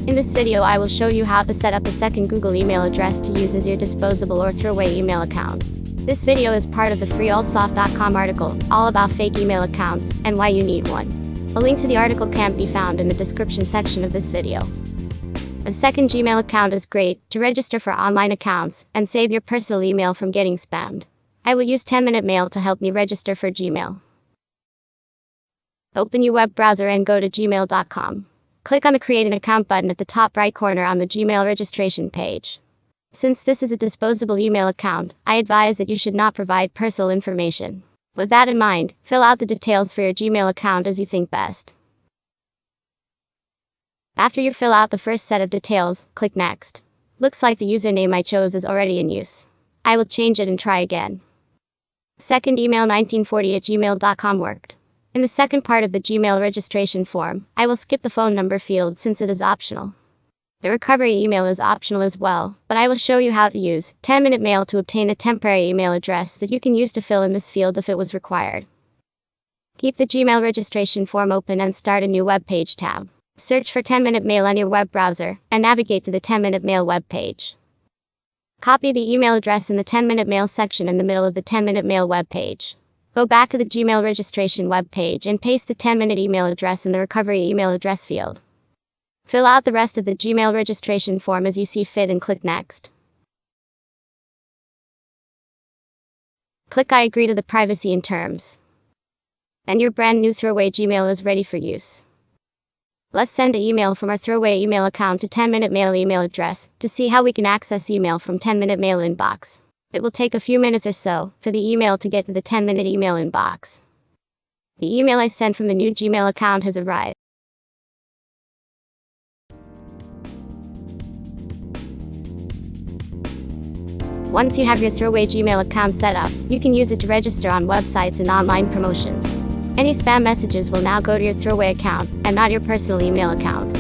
In this video I will show you how to set up a second Google email address to use as your disposable or throwaway email account. This video is part of the freealtsoft.com article, all about fake email accounts, and why you need one. A link to the article can be found in the description section of this video. A second Gmail account is great to register for online accounts and save your personal email from getting spammed. I will use 10-minute mail to help me register for Gmail. Open your web browser and go to gmail.com. Click on the Create an Account button at the top right corner on the Gmail registration page. Since this is a disposable email account, I advise that you should not provide personal information. With that in mind, fill out the details for your Gmail account as you think best. After you fill out the first set of details, click Next. Looks like the username I chose is already in use. I will change it and try again. Second email 1940@gmail.com worked. In the second part of the Gmail registration form, I will skip the phone number field since it is optional. The recovery email is optional as well, but I will show you how to use 10-minute mail to obtain a temporary email address that you can use to fill in this field if it was required. Keep the Gmail registration form open and start a new web page tab. Search for 10-minute mail on your web browser and navigate to the 10-minute mail web page. Copy the email address in the 10-minute mail section in the middle of the 10-minute mail web page. Go back to the Gmail registration web page and paste the 10-minute email address in the recovery email address field. Fill out the rest of the Gmail registration form as you see fit and click Next. Click I agree to the privacy and terms. And your brand new Throwaway Gmail is ready for use. Let's send an email from our Throwaway email account to 10-minute mail email address to see how we can access email from 10-minute mail inbox. It will take a few minutes or so for the email to get to the 10-minute email inbox. The email I sent from the new Gmail account has arrived. Once you have your Throwaway Gmail account set up, you can use it to register on websites and online promotions. Any spam messages will now go to your Throwaway account and not your personal email account.